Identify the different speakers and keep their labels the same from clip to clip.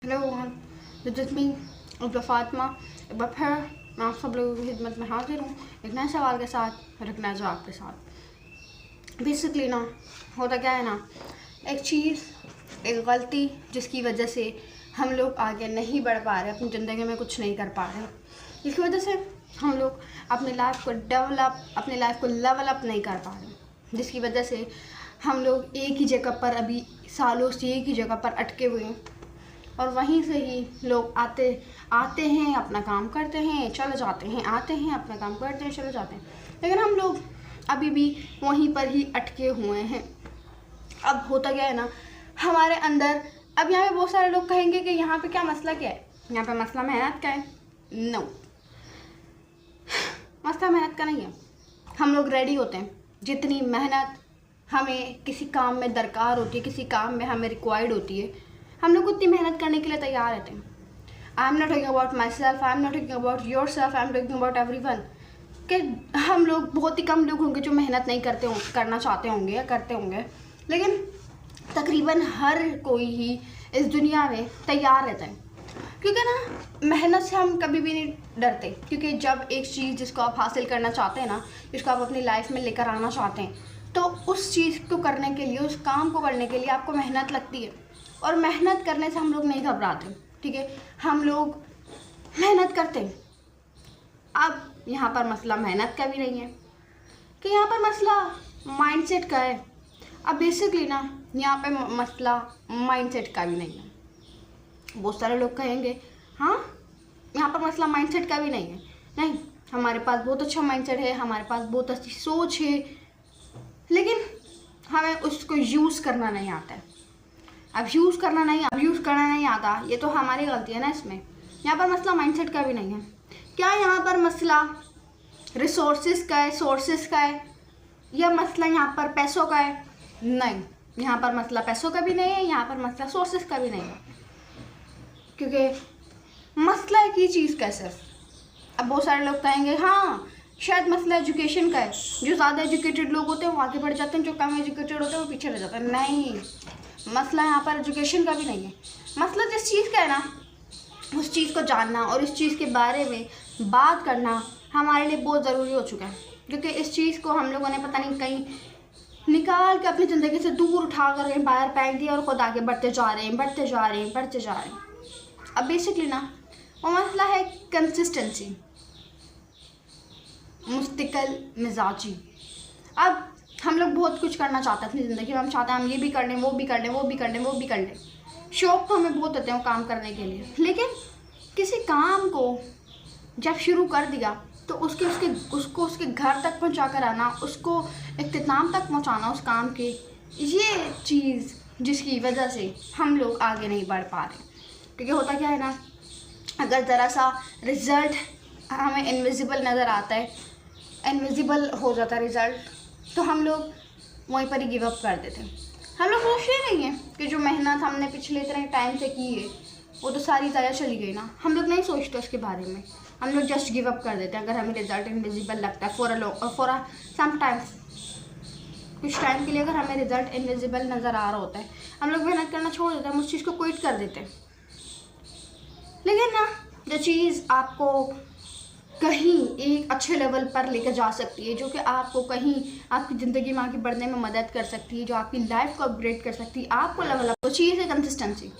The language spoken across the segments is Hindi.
Speaker 1: Hello this is me Abdul Fatima. एक बार फिर मैं आप सब लोगों की खिदमत में हाजिर हूँ एक नए सवाल के साथ और एक नए जवाब के साथ। बेसिकली ना होता क्या है ना, एक चीज़, एक गलती जिसकी वजह से हम लोग आगे नहीं बढ़ पा रहे, अपनी ज़िंदगी में कुछ नहीं कर पा रहे, जिसकी वजह से हम लोग अपनी लाइफ को अपनी लाइफ को लेवल अप नहीं कर पा रहे, जिसकी वजह से हम लोग एक ही जगह पर अभी सालों से एक ही जगह पर अटके हुए हैं और वहीं से ही लोग आते हैं, अपना काम करते हैं, चले जाते हैं, आते हैं, अपना काम करते हैं, चले जाते हैं, लेकिन हम लोग अभी भी वहीं पर ही अटके हुए हैं। अब होता क्या है ना, हमारे अंदर अब यहाँ पे बहुत सारे लोग कहेंगे कि यहाँ पे क्या मसला क्या है, यहाँ पे मसला मेहनत का है। नो, मसला मेहनत का नहीं है। हम लोग रेडी होते हैं, जितनी मेहनत हमें किसी काम में दरकार होती है, किसी काम में हमें रिक्वायर्ड होती है, हम लोग उतनी मेहनत करने के लिए तैयार रहते हैं। I am not talking about my self, I am not talking about your self, I am talking about every one. कि हम लोग बहुत ही कम लोग होंगे जो मेहनत नहीं करना चाहते होंगे या करते होंगे, लेकिन तकरीबन हर कोई ही इस दुनिया में तैयार रहता है, क्योंकि ना मेहनत से हम कभी भी नहीं डरते। क्योंकि जब एक चीज़ जिसको आप हासिल करना चाहते हैं ना, जिसको आप अपनी लाइफ में लेकर आना चाहते हैं, तो उस चीज़ को करने के लिए, उस काम को करने के लिए आपको मेहनत लगती है। और मेहनत करने से हम लोग नहीं घबराते, ठीक है, हम लोग मेहनत करते हैं। अब यहाँ पर मसला मेहनत का भी नहीं है कि यहाँ पर मसला माइंडसेट का है। अब बेसिकली ना यहाँ पे मसला माइंडसेट का भी नहीं है। बहुत सारे लोग कहेंगे हाँ यहाँ पर मसला माइंडसेट का भी नहीं है। नहीं, हमारे पास बहुत अच्छा माइंडसेट है, हमारे पास बहुत अच्छी सोच है, लेकिन हमें उसको यूज़ करना नहीं आता है। अब यूज़ करना नहीं आता, ये तो हमारी गलती है ना इसमें। यहाँ पर मसला माइंडसेट का भी नहीं है। क्या यहाँ पर मसला रिसोर्सेज का है, सोर्सेज का है, या मसला यहाँ पर पैसों का है? नहीं, यहाँ पर मसला पैसों का भी नहीं है, यहाँ पर मसला सोर्सेज का भी नहीं है, क्योंकि मसला एक ही चीज़ का है सिर्फ। अब बहुत सारे लोग कहेंगे हाँ शायद मसला एजुकेशन का है, जो ज़्यादा एजुकेटेड लोग होते हैं वो आगे बढ़ जाते हैं, जो कम एजुकेटेड होते हैं वो पीछे रह जाते हैं। नहीं, मसला यहाँ पर एजुकेशन का भी नहीं है। मसला जिस चीज़ का है ना, उस चीज़ को जानना और इस चीज़ के बारे में बात करना हमारे लिए बहुत ज़रूरी हो चुका है, क्योंकि इस चीज़ को हम लोगों ने पता नहीं कहीं निकाल के अपनी ज़िंदगी से दूर उठा कर कहीं बाहर फेंक दिया और खुद आगे बढ़ते जा रहे हैं। अब बेसिकली ना वो मसला है कंसिस्टेंसी, मुस्तकिल मिजाजी। अब हम लोग बहुत कुछ करना चाहते हैं अपनी ज़िंदगी में, हम चाहते हैं हम ये भी कर लें, वो भी कर लें। शौक़ तो हमें बहुत होते हैं वो काम करने के लिए, लेकिन किसी काम को जब शुरू कर दिया तो उसको उसके घर तक पहुंचा कर आना, उसको इख्तिताम तक पहुंचाना उस काम के, ये चीज़ जिसकी वजह से हम लोग आगे नहीं बढ़ पा रहे। क्योंकि होता क्या है ना, अगर ज़रा सा रिज़ल्ट हमें इनविजिबल नज़र आता है, इनविजिबल हो जाता है रिज़ल्ट, तो हम लोग वहीं पर ही गिव अप कर देते हैं। हम लोग सोचते नहीं हैं कि जो मेहनत हमने पिछले इतने टाइम से की है वो तो सारी ज़ाया चली गई ना। हम लोग नहीं सोचते उसके बारे में, हम लोग जस्ट गिव अप कर देते हैं अगर हमें रिज़ल्ट इनविजिबल लगता है फॉर समटाइम्स। कुछ टाइम के लिए अगर हमें रिज़ल्ट इनविजिबल नज़र आ रहा होता है, हम लोग मेहनत करना छोड़ देते हैं, हम उस चीज़ को क्विट कर देते हैं। लेकिन ना जो चीज़ आपको कहीं एक अच्छे लेवल पर लेकर जा सकती है, जो कि आपको कहीं आपकी ज़िंदगी में आगे बढ़ने में मदद कर सकती है, जो आपकी लाइफ को अपग्रेड कर सकती है, आपको लेवल अप, वो चीज़ है कंसिस्टेंसी।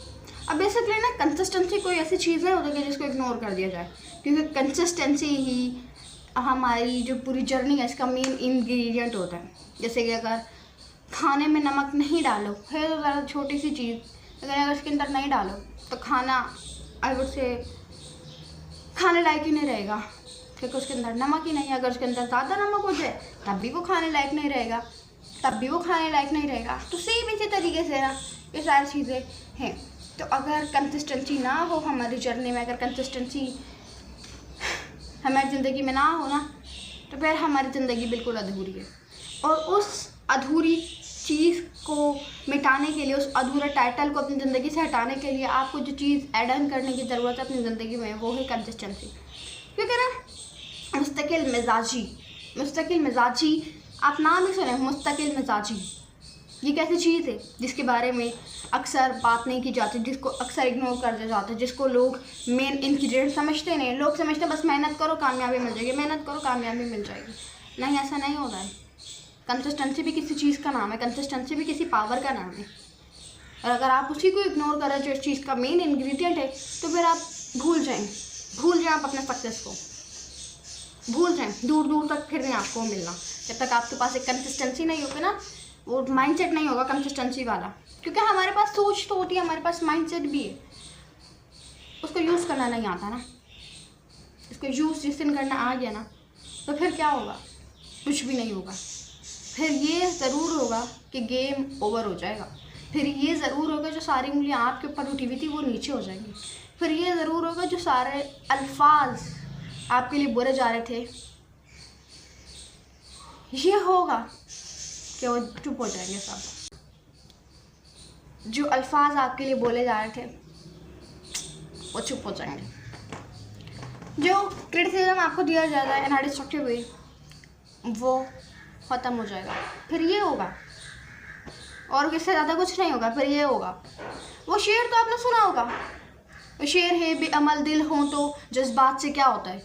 Speaker 1: अब बेसिकली ना कंसिस्टेंसी कोई ऐसी चीज़ नहीं होती कि जिसको इग्नोर कर दिया जाए, क्योंकि कंसिस्टेंसी ही हमारी जो पूरी जर्नी है इसका मेन इंग्रेडिएंट होता है। जैसे कि अगर खाने में नमक नहीं डालो, है तो ज़्यादा छोटी सी चीज़, लेकिन अगर उसके अंदर नहीं डालो तो खाना अगर से खाने लायक ही नहीं रहेगा, क्योंकि उसके अंदर नमक ही नहीं है। अगर उसके अंदर ज़्यादा नमक हो जाए तब भी वो खाने लायक नहीं रहेगा, तो सेम इसी तरीके से ना ये सारी चीज़ें हैं। तो अगर कंसिस्टेंसी ना हो हमारी जर्नी में, अगर कंसिस्टेंसी हमारी ज़िंदगी में ना हो ना, तो फिर हमारी ज़िंदगी बिल्कुल अधूरी है। और उस अधूरी चीज़ को मिटाने के लिए, उस अधूरा टाइटल को अपनी ज़िंदगी से हटाने के लिए आपको जो चीज़ ऐड ऑन करने की ज़रूरत है अपनी ज़िंदगी में, वो है कंसिस्टेंसी। क्योंकि ना मुस्तकिल मिजाजी, आप नाम ही सुने, मुस्तकिल मिजाजी, ये कैसी चीज़ है जिसके बारे में अक्सर बात नहीं की जाती, जिसको अक्सर इग्नोर कर दिया जाता है, जिसको लोग मेन इंग्रेडिएंट समझते नहीं। लोग समझते हैं बस मेहनत करो कामयाबी मिल जाएगी, मेहनत करो कामयाबी मिल जाएगी। नहीं, ऐसा नहीं होता है। कंसिस्टेंसी भी किसी चीज़ का नाम है, कंसिस्टेंसी भी किसी पावर का नाम है। और अगर आप उसी को इग्नोर करें जो इस चीज़ का मेन इंग्रेडिएंट है, तो फिर आप भूल जाएं आप अपने सक्सेस को, भूल जाएं। दूर दूर तक फिर नहीं आपको मिलना जब तक आपके पास एक कंसिस्टेंसी नहीं होगी ना, वो माइंडसेट नहीं होगा कंसिस्टेंसी वाला। क्योंकि हमारे पास सोच तो होती है, हमारे पास माइंडसेट भी है, उसको यूज़ करना नहीं आता ना। इसको यूज़ जिस दिन करना आ गया ना, तो फिर क्या होगा? कुछ भी नहीं होगा। फिर ये ज़रूर होगा कि गेम ओवर हो जाएगा। फिर ये ज़रूर होगा जो सारी उंगलियां आपके ऊपर उठी हुई थी वो नीचे हो जाएंगी। फिर ये ज़रूर होगा जो सारे अल्फाज आपके लिए बोले जा रहे थे, ये होगा कि वो चुप हो जाएंगे सब। जो अल्फाज आपके लिए बोले जा रहे थे वो चुप हो जाएंगे। जो क्रिटिसिज्म आपको दिया जाता है इन अ डिस्ट्रक्टिव वे, वो ख़त्म हो जाएगा। फिर ये होगा और इससे ज़्यादा कुछ नहीं होगा। फिर ये होगा, वो शेर तो आपने सुना होगा, वो शेर है बेअमल दिल हो तो जज्बात से क्या होता है,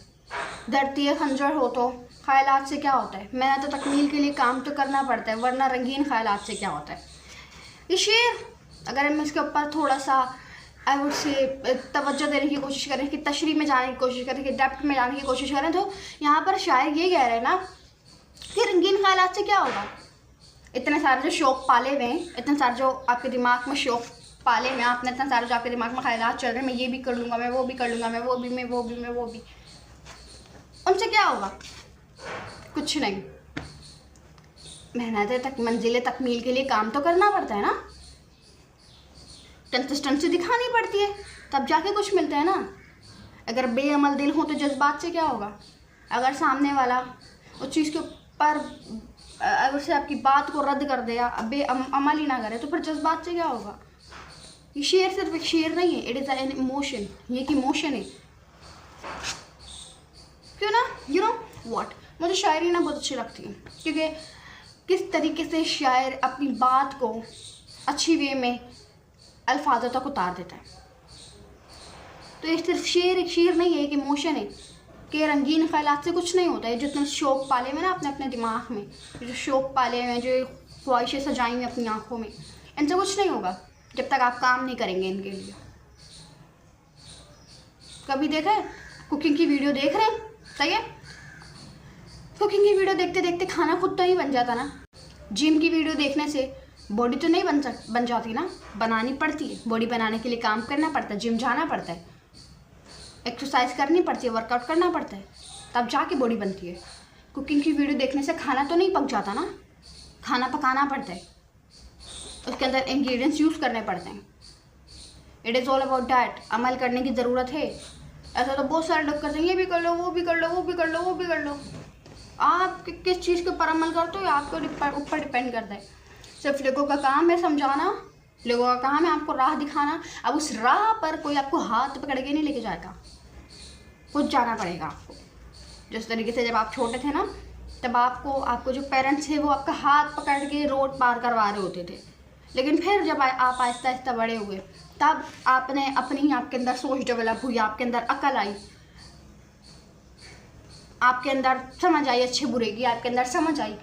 Speaker 1: धरती खंजर हो तो ख्यालात से क्या होता है, मेहनत तो तकमील के लिए काम तो करना पड़ता है, वरना रंगीन ख्यालात से क्या होता है। ये शेर अगर हम इसके ऊपर थोड़ा सा आई वुड से तवज्जो देने की कोशिश करें, कि तशरीह में जाने की कोशिश करें, कि डेप्थ में जाने की कोशिश करें, तो यहाँ पर शायर ये कह रहे हैं ना कि रंगीन ख्यालात से क्या होगा। इतने सारे जो शौक़ पाले हुए हैं, इतने सारे जो आपके दिमाग में शौक़ पाले हुए हैं आपने, इतने सारे जो आपके दिमाग में ख्यालात चल रहे हैं, मैं ये भी कर लूँगा, मैं वो भी कर लूँगा, मैं वो भी, उनसे क्या होगा? कुछ नहीं। मेहनत तक मंजिल तकमील के लिए काम तो करना पड़ता है ना, कंसिस्टेंसी दिखानी पड़ती है, तब जाके कुछ मिलता है ना। अगर बेअमल दिल हो तो जज्बात से क्या होगा? अगर सामने वाला उस चीज़ के ऊपर अगर से आपकी बात को रद्द कर दे या अमल ही ना करे, तो फिर जज्बात से क्या होगा? ये शेर सिर्फ एक शेर नहीं है, इट इज़ एन इमोशन। ये एक इमोशन है, क्यों ना? यू नो व्हाट, मुझे शायरी ना बहुत अच्छी लगती है, क्योंकि किस तरीके से शायर अपनी बात को अच्छी वे में अल्फाजों तक उतार देता है। तो ये सिर्फ शेर एक शेर नहीं है, एक इमोशन है कि रंगीन ख्यालात से कुछ नहीं होता है। जितने शौक़ पाले हुए ना अपने अपने दिमाग में, जो शौक़ पाले हुए हैं, जो ख्वाहिशें सजाई हुई अपनी आँखों में, इनसे कुछ नहीं होगा जब तक आप काम नहीं करेंगे इनके लिए। कभी देखा है कुकिंग की वीडियो देख रहे हैं, सही है, कुकिंग की वीडियो देखते देखते खाना खुद तो नहीं बन जाता ना। जिम की वीडियो देखने से बॉडी तो नहीं बन जाती ना, बनानी पड़ती है। बॉडी बनाने के लिए काम करना पड़ता है, जिम जाना पड़ता है, एक्सरसाइज करनी पड़ती है, वर्कआउट करना पड़ता है, तब जाके बॉडी बनती है। कुकिंग की वीडियो देखने से खाना तो नहीं पक जाता ना, खाना पकाना पड़ता है, उसके अंदर इंग्रेडिएंट्स यूज़ करने पड़ते हैं। It is all about that. अमल करने की ज़रूरत है। ऐसा तो बहुत सारे लोग करते हैं, ये भी कर लो, वो भी कर लो, वो भी कर लो, वो भी कर लो। आप किस चीज़ के ऊपर अमल करते हो आपके ऊपर डिपेंड करता है। सिर्फ लोगों का काम है समझाना, लोगों का काम है आपको राह दिखाना। अब उस राह पर कोई आपको हाथ पकड़ के नहीं लेके जाएगा, खुद जाना पड़ेगा आपको। जिस तरीके से जब आप छोटे थे ना, तब आपको जो पेरेंट्स थे वो आपका हाथ पकड़ के रोड पार करवा रहे होते थे। लेकिन फिर जब आप आहिस्ता आहिस्ता बड़े हुए, तब आपने आपके अंदर सोच डेवलप हुई, आपके अंदर अकल आई, आपके अंदर समझ आई अच्छे बुरे की, आपके अंदर समझ आई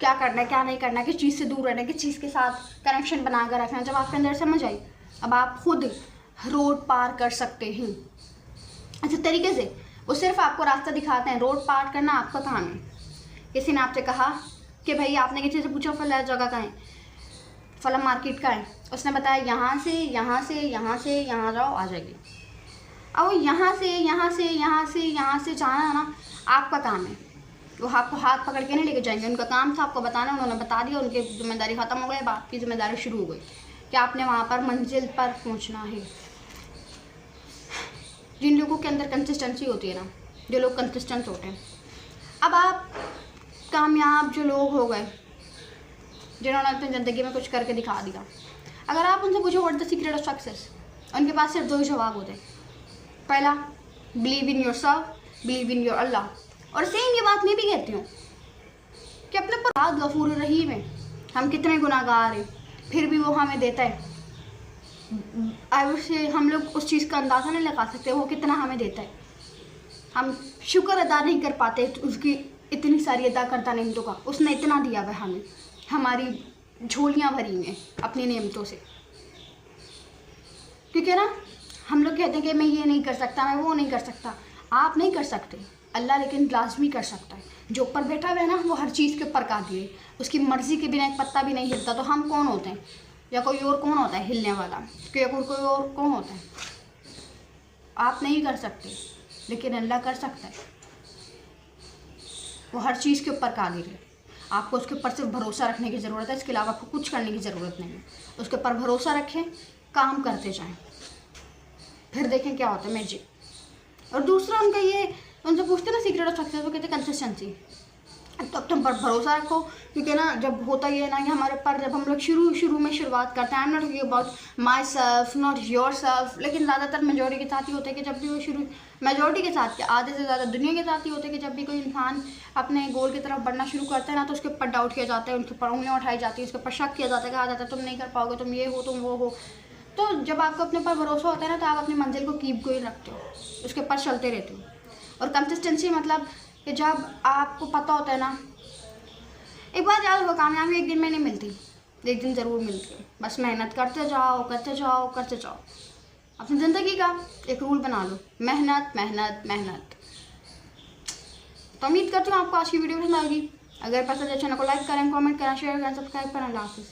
Speaker 1: क्या करना है क्या नहीं करना, किस चीज़ से दूर रहना है, किस चीज़ के साथ कनेक्शन बना कर रखना है। जब आपके अंदर समझ आई, अब आप खुद रोड पार कर सकते हैं। अच्छे तरीके से वो सिर्फ आपको रास्ता दिखाते हैं, रोड पार करना आपका काम है। किसी ने आपसे कहा कि भाई, आपने किसी से पूछा फला जगह कहाँ है, फला मार्केट का है, उसने बताया यहाँ से यहाँ से यहाँ से यहाँ जाओ, आ जाएगी। अब वो यहाँ से जाना ना आपका काम है, वो आपको हाथ पकड़ के नहीं लेके जाएंगे। उनका काम था आपको बताना, उन्होंने बता दिया, उनकी जिम्मेदारी ख़त्म हो गई, अब आपकी जिम्मेदारी शुरू हो गई कि आपने वहाँ पर मंजिल पर पहुँचना है। जिन लोगों के अंदर कंसिस्टेंसी होती है ना, जो लोग कंसिस्टेंट होते हैं, अब आप कामयाब जो लोग हो गए जिन्होंने अपनी ज़िंदगी में कुछ करके दिखा दिया, अगर आप उनसे पूछो what the secret of success, उनके पास सिर्फ दो ही जवाब होते हैं। पहला, believe in yourself, believe in your Allah. और सेम ये बात मैं भी कहती हूँ कि अपने ऊपर गफूर रहीम है, हम कितने गुनाहगार हैं, फिर भी वो हमें देता है। आई वुड से हम लोग उस चीज़ का अंदाज़ा नहीं लगा सकते वो कितना हमें देता है। हम शुक्र अदा नहीं कर पाते उसकी इतनी सारी अदा करता नेमतों का। उसने इतना दिया हुआ हमें, हमारी झोलियाँ भरी हैं अपनी नेमतों से। क्योंकि ना हम लोग कहते हैं कि मैं ये नहीं कर सकता, मैं वो नहीं कर सकता। आप नहीं कर सकते, अल्लाह लेकिन लाजमी कर सकता है। जो ऊपर बैठा हुआ है ना, वो हर चीज़ के ऊपर कादिर है। उसकी मर्ज़ी के बिना एक पत्ता भी नहीं हिलता। तो हम कौन होते हैं, या कोई और कौन होता है हिलने वाला, या कोई और कौन होता है। आप नहीं कर सकते, लेकिन अल्लाह कर सकता है। वो हर चीज़ के ऊपर कादिर है। आपको उसके ऊपर सिर्फ भरोसा रखने की ज़रूरत है, इसके अलावा आपको कुछ करने की ज़रूरत नहीं है। उसके ऊपर भरोसा रखें, काम करते जाएं, फिर देखें क्या होता है मैजिक। और दूसरा उनका ये, उनसे पूछते ना सीक्रेट ऑफ सक्सेस, वो कहते हैं कंसिस्टेंसी। तो अब तुम पर भरोसा रखो, क्योंकि ना जब होता ही है ना कि हमारे पर जब हम लोग शुरू में शुरुआत करते हैं, I am not talking about my self, not your self, लेकिन ज़्यादातर मेजॉरिटी के साथ ही होते हैं कि जब भी वो मेजॉरिटी के साथ, आधे से ज़्यादा दुनिया के साथ ही होते हैं कि जब भी कोई इंसान अपने गोल की तरफ बढ़ना शुरू करता है ना, तो उसके ऊपर डाउट किया जाता है, उनके ऊपर उंगलियाँ उठाई जाती है, उसके ऊपर शक किया जाता है, कहा जाता है तुम नहीं कर पाओगे, तुम ये हो, तुम वो हो। तो जब आपको अपने ऊपर भरोसा होता है ना, तो आप अपनी मंजिल को कीप गोइंग रखते हो, उसके ऊपर चलते रहते हो। और कंसिस्टेंसी मतलब कि जब आपको पता होता है ना, एक बात याद रखो, कामयाबी एक दिन में नहीं मिलती, एक दिन ज़रूर मिलती है। बस मेहनत करते जाओ करते जाओ करते जाओ। अपनी ज़िंदगी का एक रूल बना लो, मेहनत मेहनत मेहनत। तो उम्मीद करती हूँ आपको आज की वीडियो पसंद आएगी। अगर पसंद है चैनल को लाइक करें, कमेंट करें, शेयर करें, सब्सक्राइब करें। अल्लाह हाफिज़।